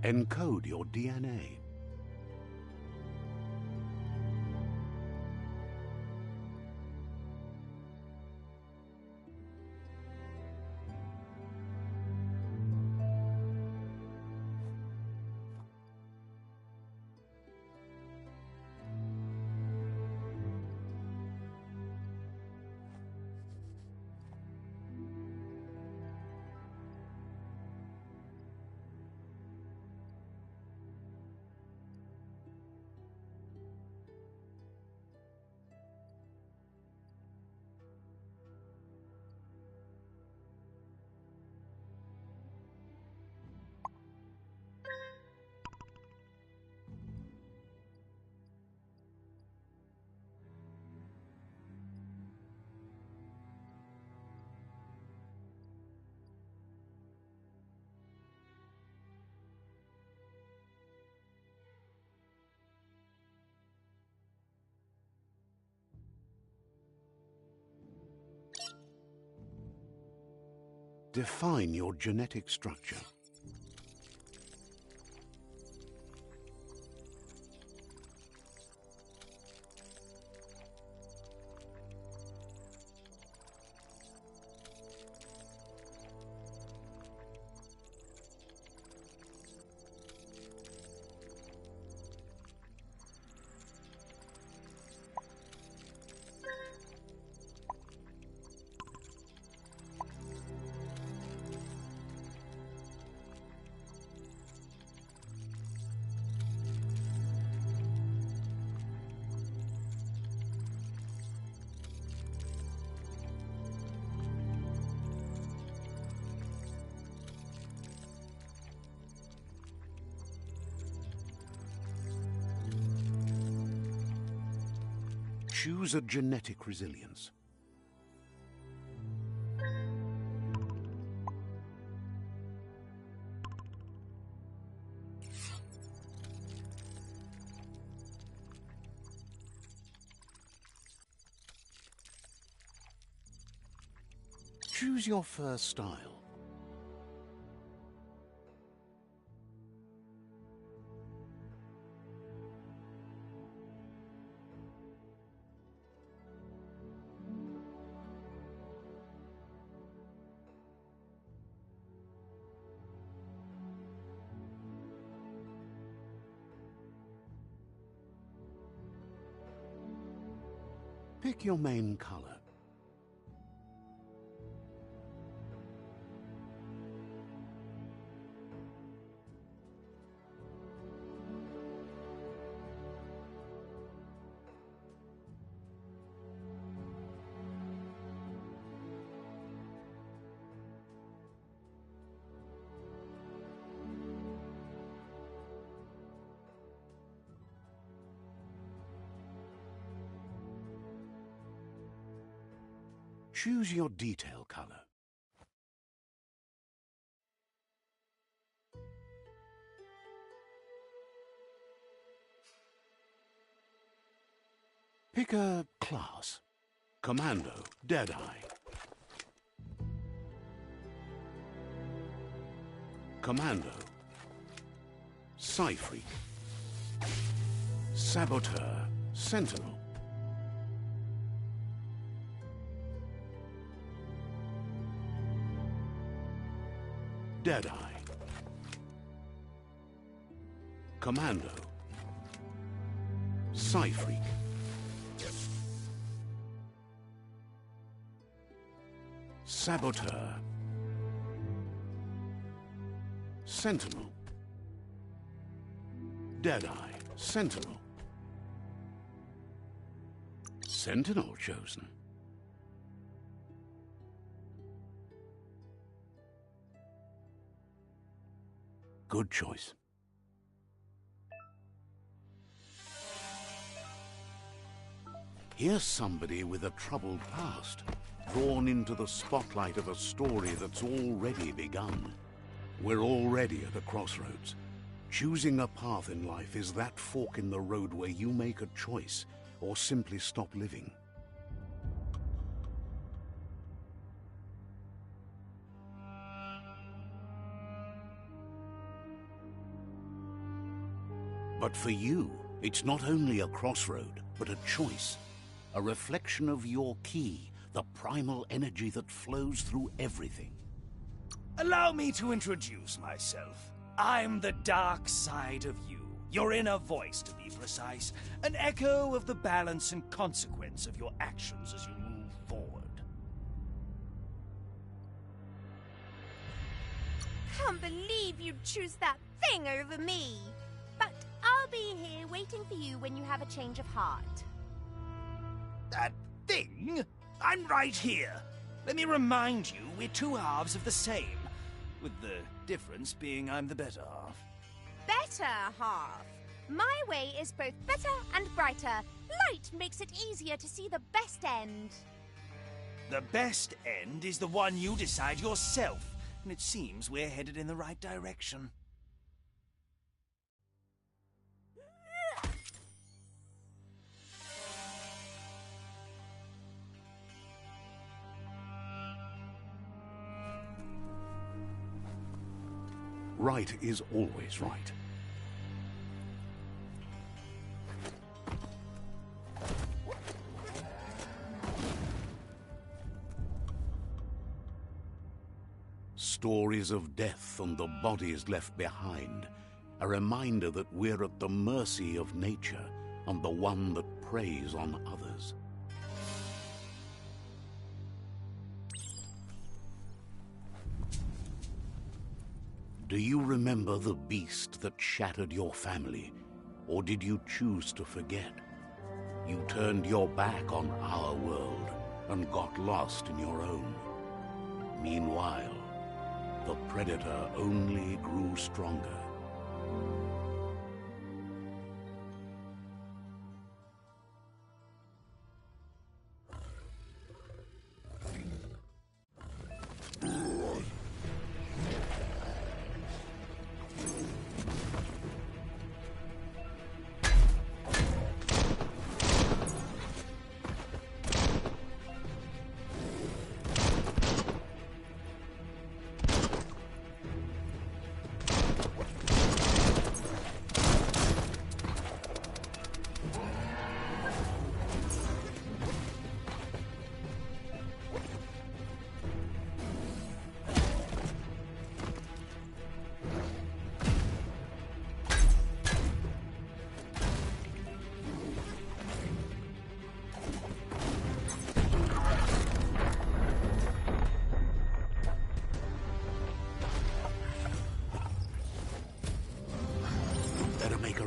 Encode your DNA. Define your genetic structure. Choose a genetic resilience. Choose your first style. Pick your main color. Choose your detail color. Pick a class. Commando, Deadeye. Commando, Psy-Freak. Saboteur, Sentinel. Deadeye. Commando. Psy-Freak. Saboteur. Sentinel. Deadeye. Sentinel. Sentinel chosen. Good choice. Here's somebody with a troubled past, drawn into the spotlight of a story that's already begun. We're already at a crossroads. Choosing a path in life is that fork in the road where you make a choice or simply stop living. But for you, it's not only a crossroad, but a choice. A reflection of your ki, the primal energy that flows through everything. Allow me to introduce myself. I'm the dark side of you. Your inner voice, to be precise. An echo of the balance and consequence of your actions as you move forward. Can't believe you'd choose that thing over me. But I'll be here waiting for you when you have a change of heart. That thing? I'm right here. Let me remind you, we're two halves of the same. With the difference being I'm the better half. Better half. My way is both better and brighter. Light makes it easier to see the best end. The best end is the one you decide yourself. And it seems we're headed in the right direction. Right is always right. Stories of death and the bodies left behind, a reminder that we're at the mercy of nature and the one that preys on others. Do you remember the beast that shattered your family, or did you choose to forget? You turned your back on our world and got lost in your own. Meanwhile, the predator only grew stronger.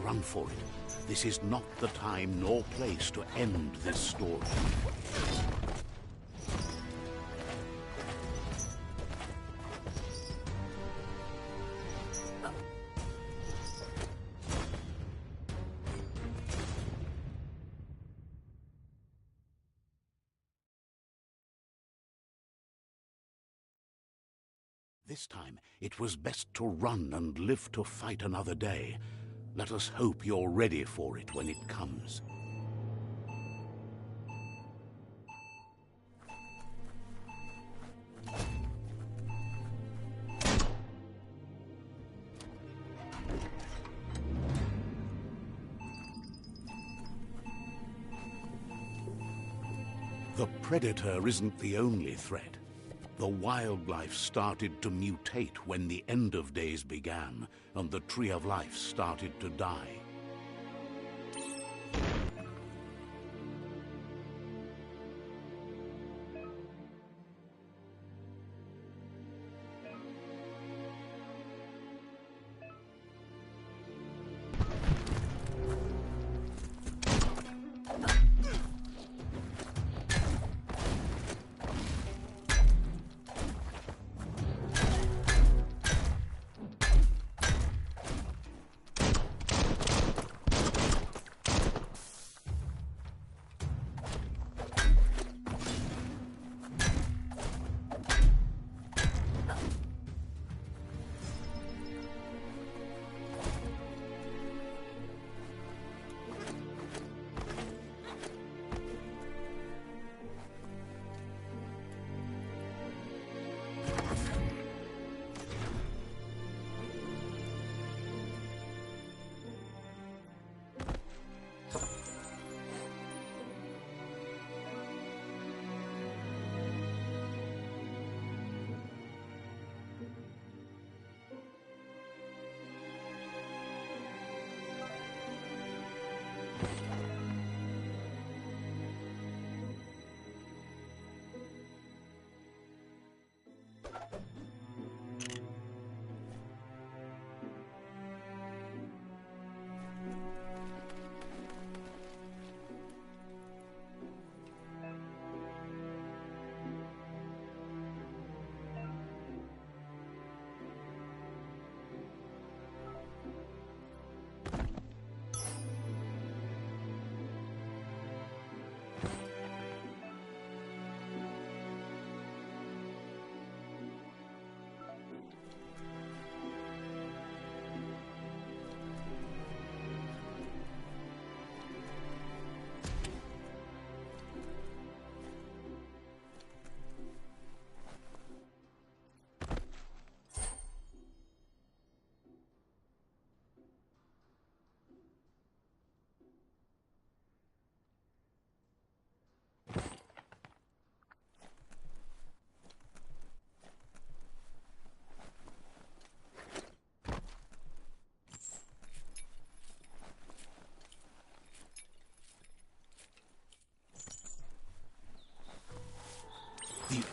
Run for it. This is not the time nor place to end this story. This time, it was best to run and live to fight another day. Let us hope you're ready for it when it comes. The predator isn't the only threat. The wildlife started to mutate when the end of days began, and the tree of life started to die.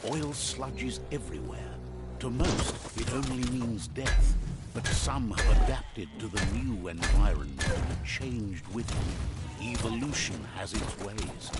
Oil sludges everywhere. To most, it only means death. But some have adapted to the new environment and changed with it. Evolution has its ways.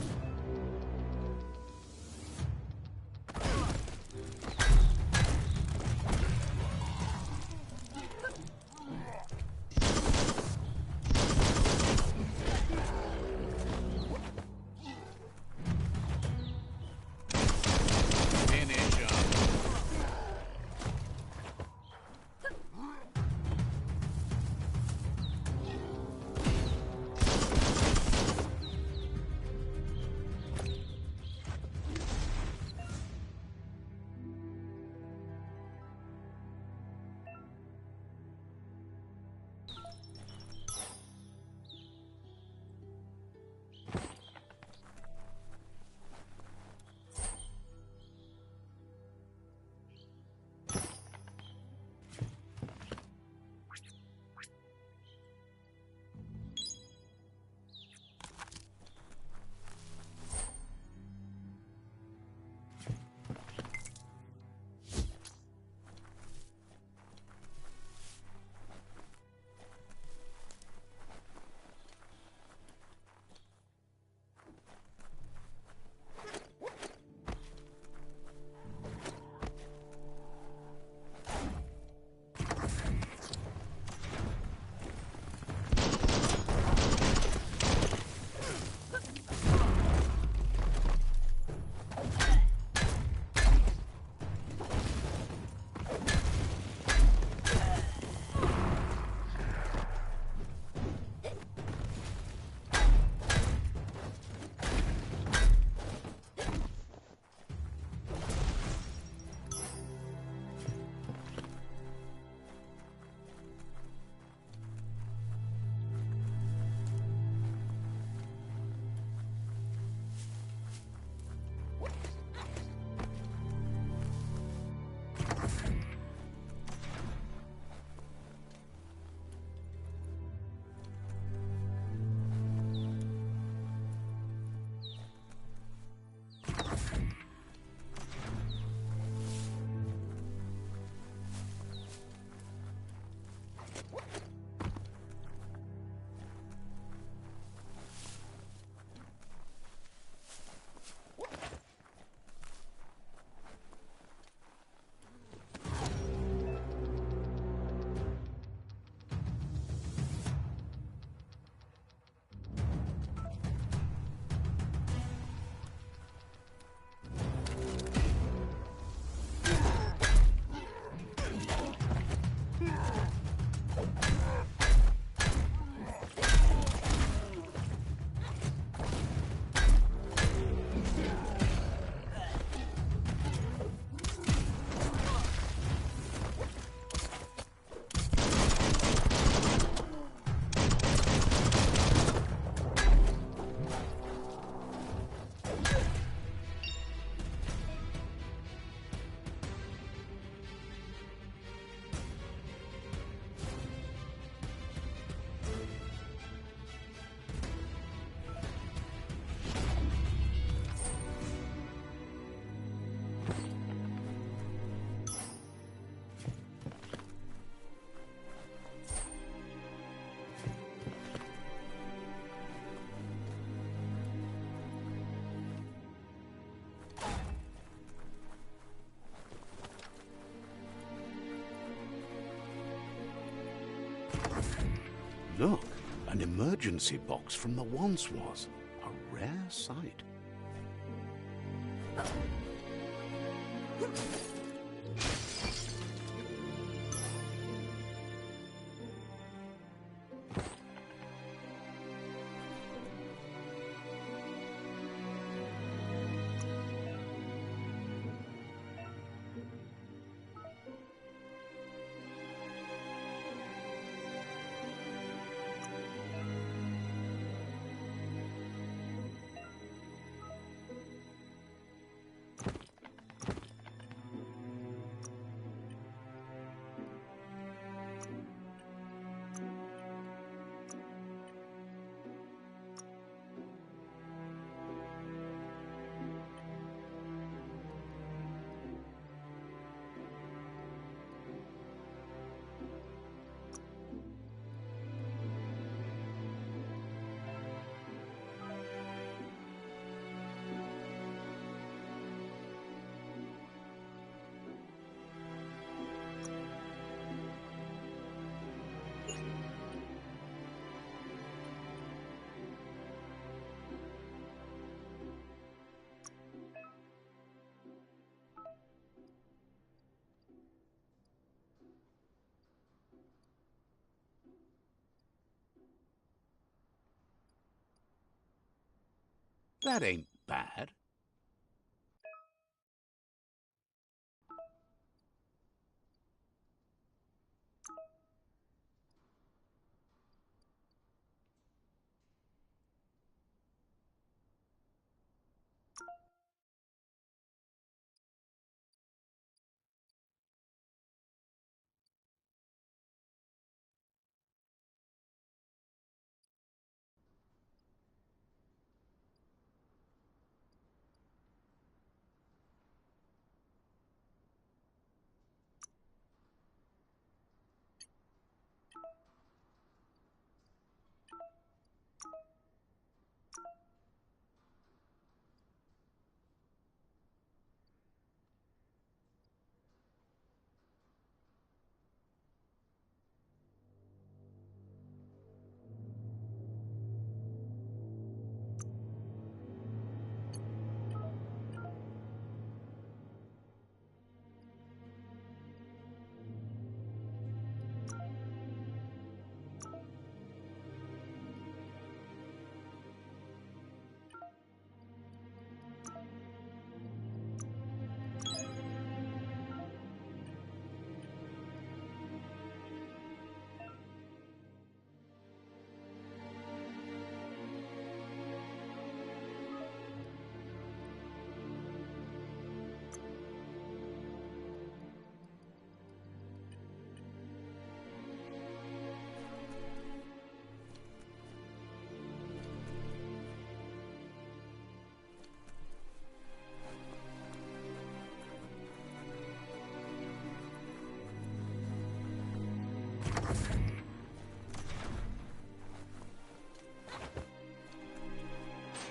Look, an emergency box from the once was. A rare sight. That ain't bad.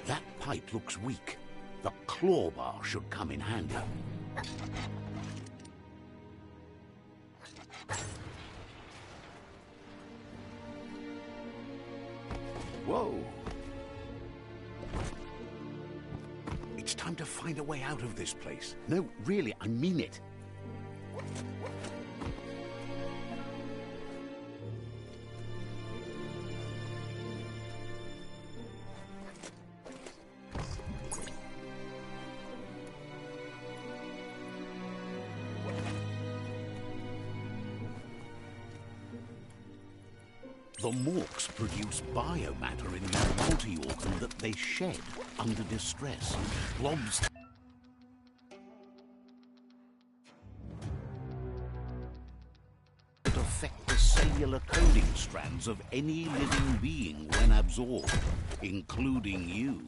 That pipe looks weak. The claw bar should come in handy. Whoa! It's time to find a way out of this place. No, really, I mean it. The morks produce biomatter in their multi-organ that they shed under distress. Blobs that affect the cellular coding strands of any living being when absorbed, including you.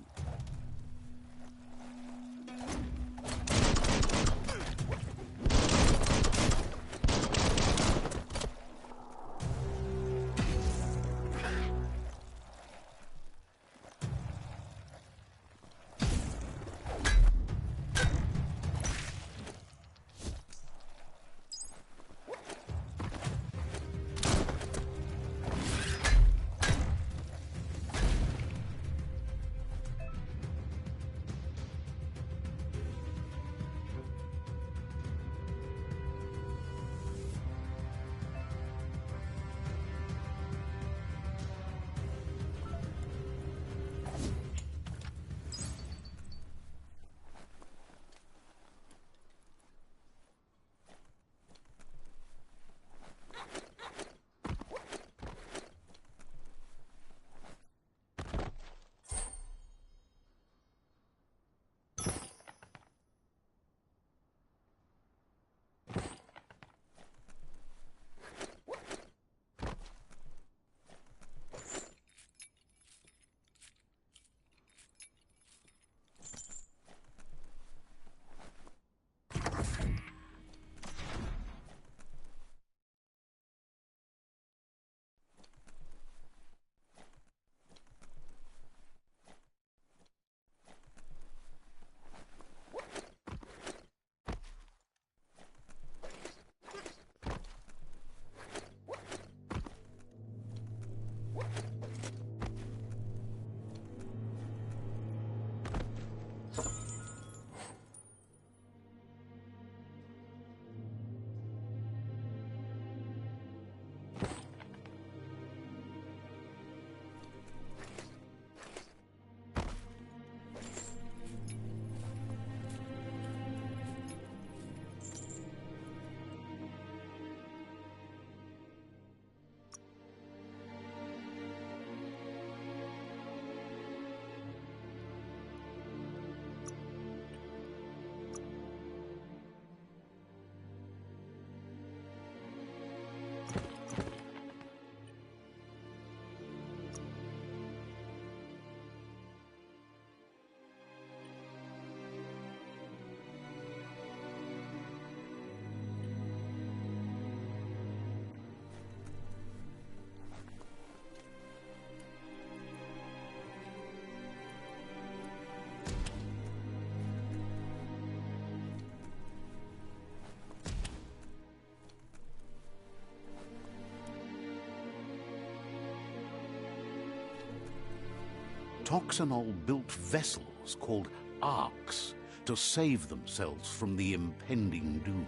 Toxanol built vessels called arks to save themselves from the impending doom.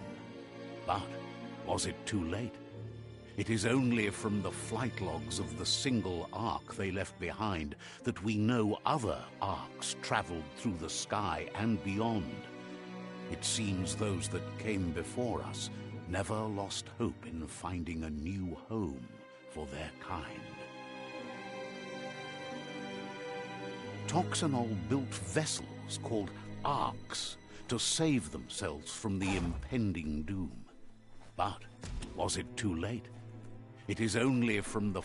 But was it too late? It is only from the flight logs of the single ark they left behind that we know other arks traveled through the sky and beyond. It seems those that came before us never lost hope in finding a new home for their kind. Toxanol built vessels called arks to save themselves from the impending doom. But was it too late? It is only from the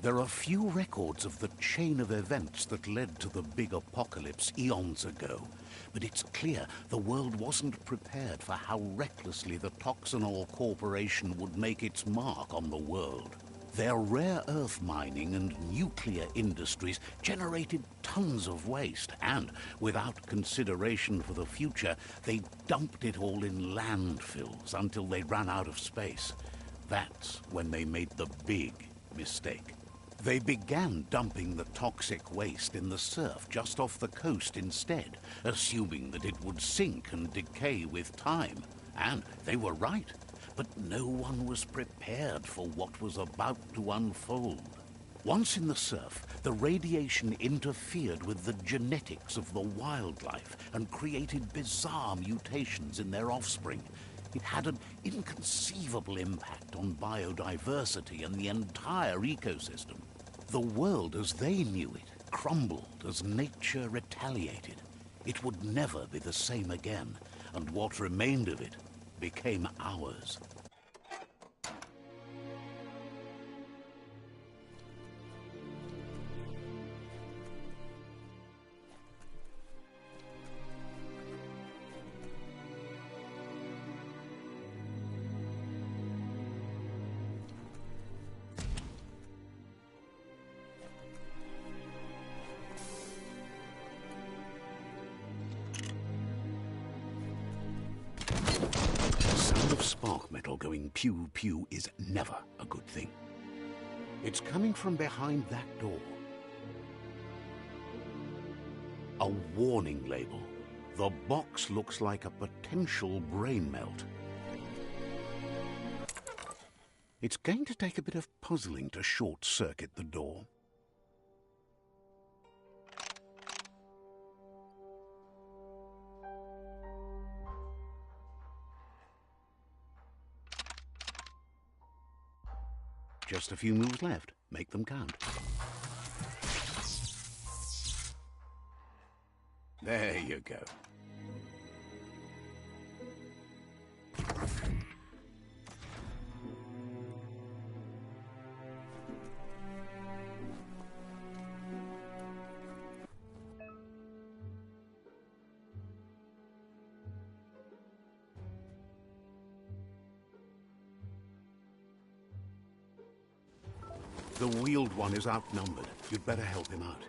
There are few records of the chain of events that led to the big apocalypse eons ago, but it's clear the world wasn't prepared for how recklessly the Toxanol Corporation would make its mark on the world. Their rare earth mining and nuclear industries generated tons of waste, and without consideration for the future, they dumped it all in landfills until they ran out of space. That's when they made the big mistake. They began dumping the toxic waste in the surf just off the coast instead, assuming that it would sink and decay with time. And they were right, but no one was prepared for what was about to unfold. Once in the surf, the radiation interfered with the genetics of the wildlife and created bizarre mutations in their offspring. It had an inconceivable impact on biodiversity and the entire ecosystem. The world as they knew it crumbled as nature retaliated. It would never be the same again, and what remained of it became ours. Spark metal going pew-pew is never a good thing. It's coming from behind that door. A warning label. The box looks like a potential brain melt. It's going to take a bit of puzzling to short-circuit the door. Just a few moves left. Make them count. There you go. The wheeled one is outnumbered. You'd better help him out.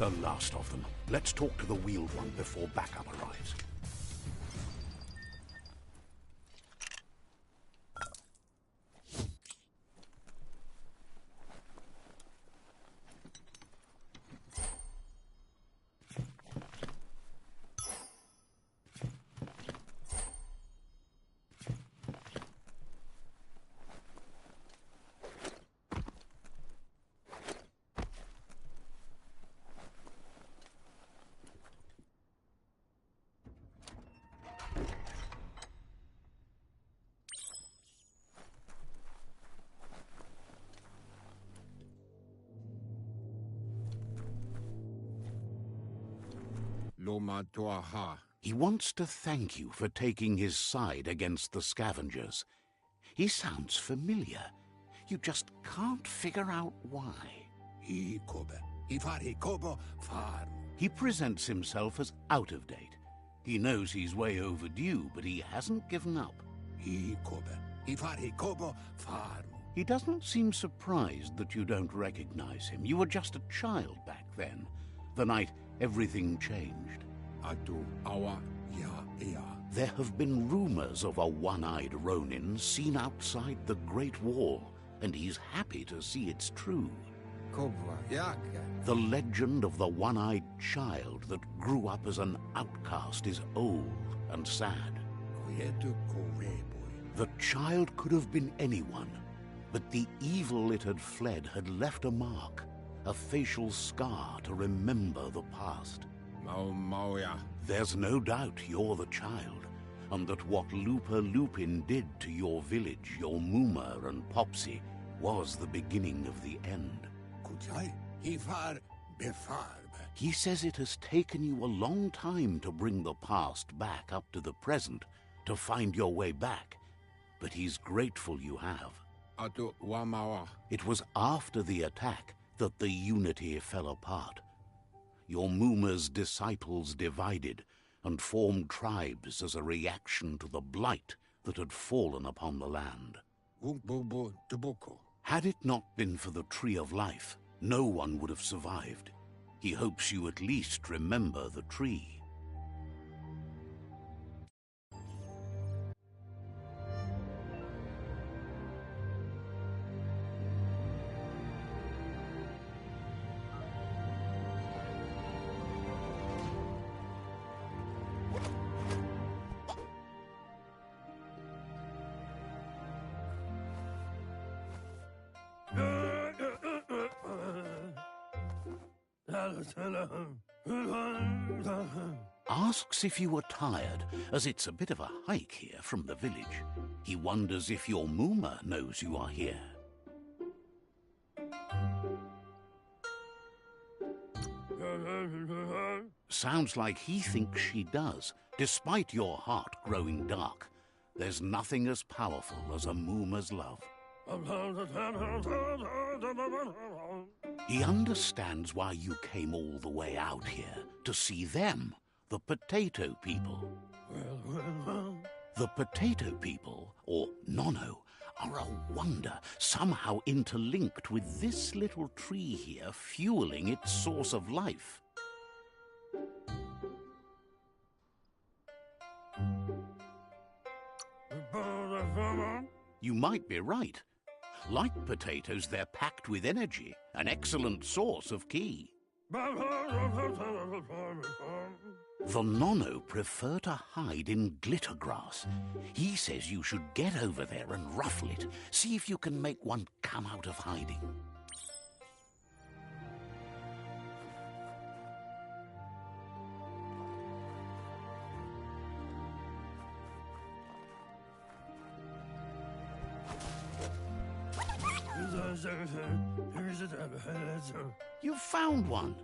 The last of them. Let's talk to the wheeled one before backup arrives. He wants to thank you for taking his side against the scavengers. He sounds familiar. You just can't figure out why. He presents himself as out of date. He knows he's way overdue, but he hasn't given up. He doesn't seem surprised that you don't recognize him. You were just a child back then, the night everything changed. There have been rumors of a one-eyed Ronin seen outside the Great Wall, and he's happy to see it's true. The legend of the one-eyed child that grew up as an outcast is old and sad. The child could have been anyone, but the evil it had fled had left a mark, a facial scar to remember the past. There's no doubt you're the child, and that what Looper Lupin did to your village, your Muma and Popsy, was the beginning of the end. He says it has taken you a long time to bring the past back up to the present, to find your way back, but he's grateful you have. It was after the attack that the unity fell apart. Your Muma's disciples divided and formed tribes as a reaction to the blight that had fallen upon the land. Had it not been for the Tree of Life, no one would have survived. He hopes you at least remember the tree. Asks if you were tired, as it's a bit of a hike here from the village. He wonders if your Muma knows you are here. Sounds like he thinks she does, despite your heart growing dark. There's nothing as powerful as a Muma's love. He understands why you came all the way out here, to see them, the Potato People. The Potato People, or Nono, are a wonder, somehow interlinked with this little tree here fueling its source of life. You might be right. Like potatoes, they're packed with energy, an excellent source of ki. The Nono prefer to hide in glitter grass. He says you should get over there and ruffle it. See if you can make one come out of hiding. You found one.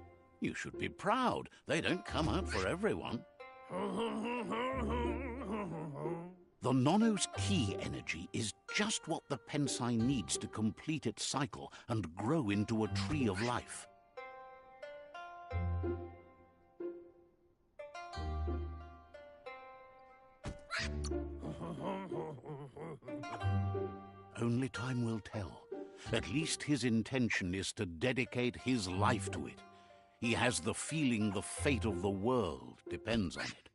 You should be proud. They don't come out for everyone. The Nono's ki energy is just what the Pensai needs to complete its cycle and grow into a tree of life. Only time will tell. At least his intention is to dedicate his life to it. He has the feeling the fate of the world depends on it.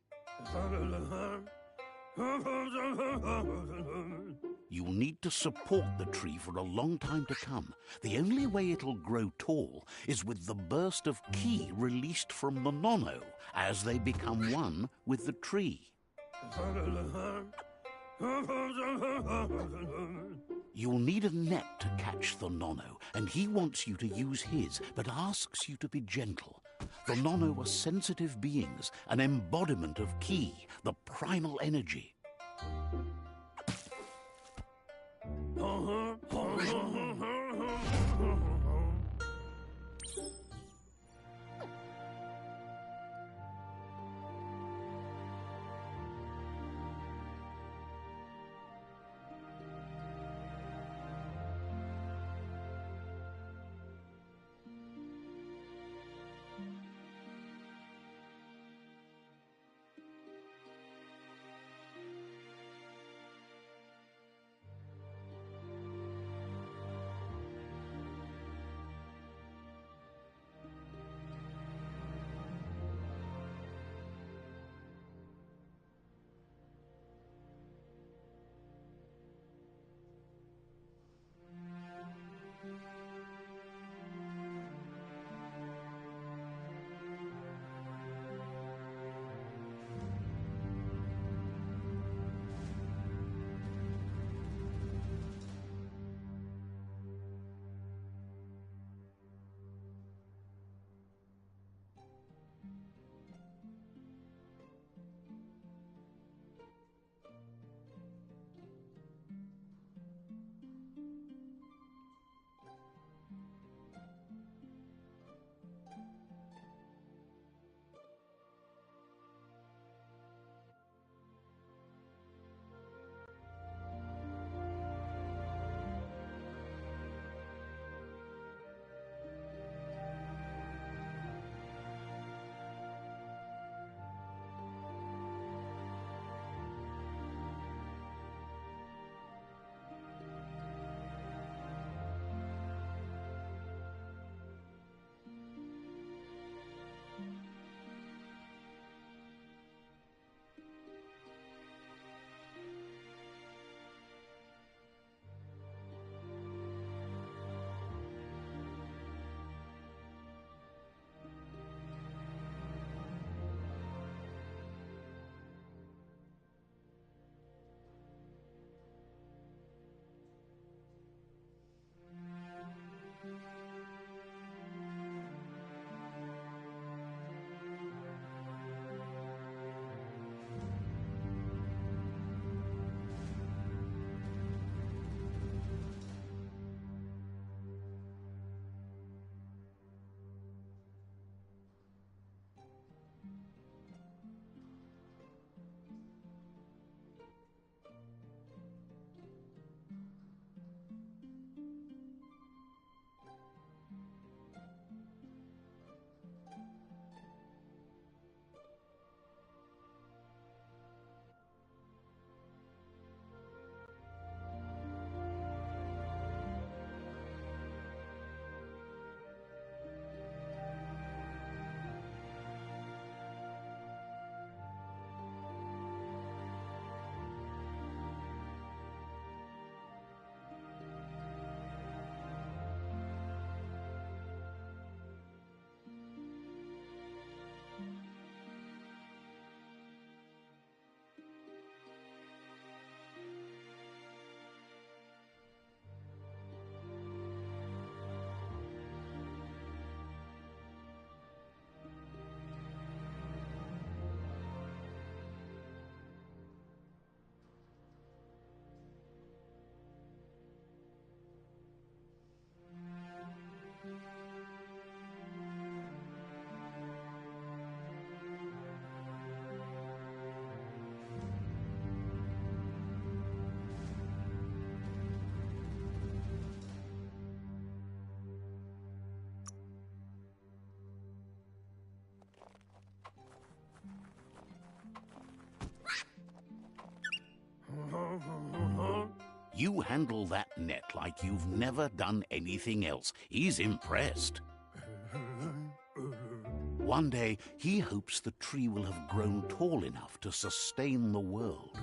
You'll need to support the tree for a long time to come. The only way it'll grow tall is with the burst of ki released from the nono as they become one with the tree. You'll need a net to catch the nono, and he wants you to use his, but asks you to be gentle. The nono are sensitive beings, an embodiment of ki, the primal energy. You handle that net like you've never done anything else. He's impressed. One day, he hopes the tree will have grown tall enough to sustain the world.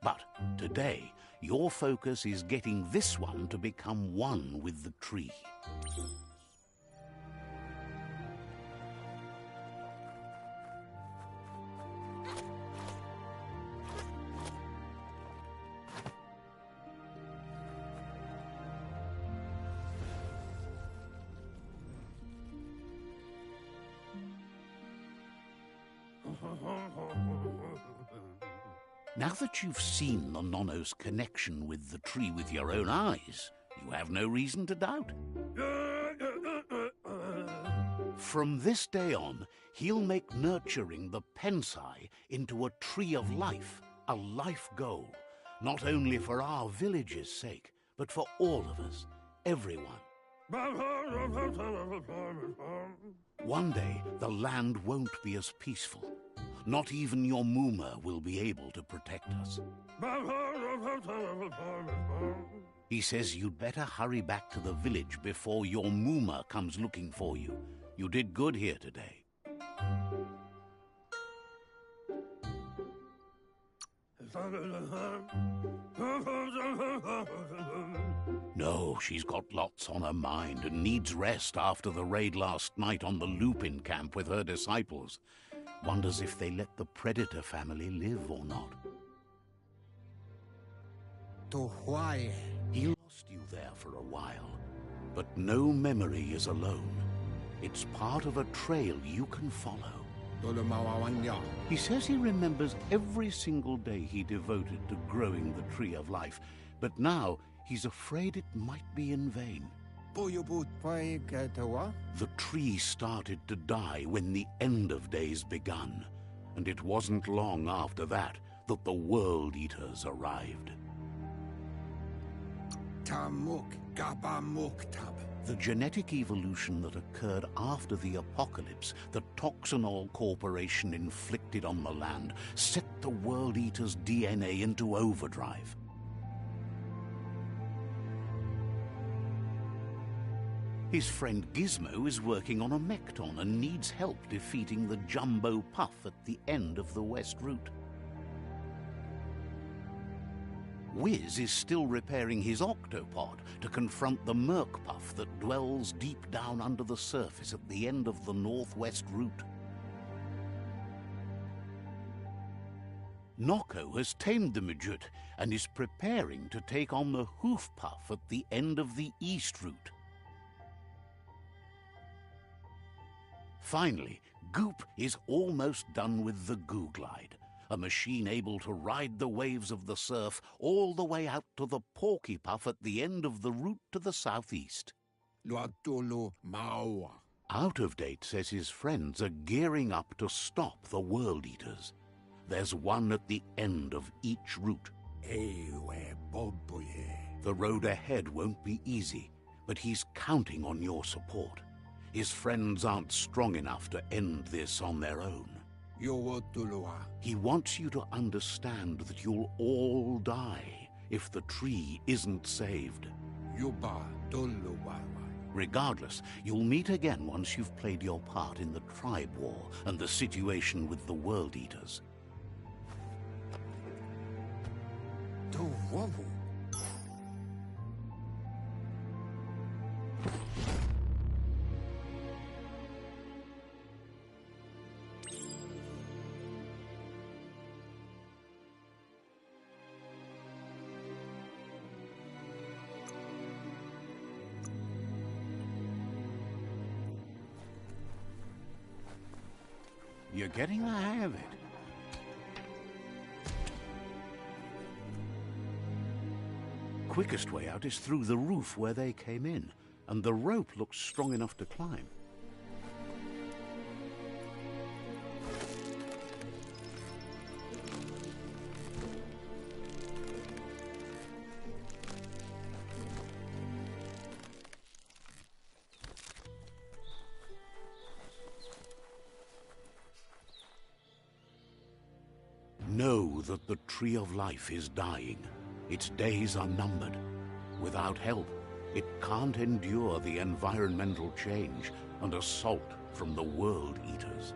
But today, your focus is getting this one to become one with the tree. Now that you've seen the Nonno's connection with the tree with your own eyes, you have no reason to doubt. From this day on, he'll make nurturing the Pensai into a tree of life, a life goal, not only for our village's sake, but for all of us, everyone. One day, the land won't be as peaceful. Not even your Muma will be able to protect us. He says you'd better hurry back to the village before your Muma comes looking for you. You did good here today. No, she's got lots on her mind and needs rest after the raid last night on the Lupin camp with her disciples. Wonders if they let the Predator family live or not. He lost you there for a while, but no memory is alone. It's part of a trail you can follow. He says he remembers every single day he devoted to growing the Tree of Life, but now he's afraid it might be in vain. The tree started to die when the end of days begun, and it wasn't long after that that the World Eaters arrived. The genetic evolution that occurred after the apocalypse the Toxinol Corporation inflicted on the land set the World Eaters' DNA into overdrive. His friend Gizmo is working on a Mekton and needs help defeating the Jumbo Puff at the end of the West Route. Wiz is still repairing his Octopod to confront the Merc Puff that dwells deep down under the surface at the end of the Northwest Route. Nocco has tamed the Midget and is preparing to take on the Hoof Puff at the end of the East Route. Finally, Goop is almost done with the Goo Glide, a machine able to ride the waves of the surf all the way out to the Porky Puff at the end of the route to the southeast. Out of Date says his friends are gearing up to stop the World Eaters. There's one at the end of each route. The road ahead won't be easy, but he's counting on your support. His friends aren't strong enough to end this on their own. He wants you to understand that you'll all die if the tree isn't saved. Regardless, you'll meet again once you've played your part in the tribe war and the situation with the World Eaters. You're getting the hang of it. Quickest way out is through the roof where they came in, and the rope looks strong enough to climb. Know that the Tree of Life is dying. Its days are numbered. Without help, it can't endure the environmental change, and assault from the World Eaters.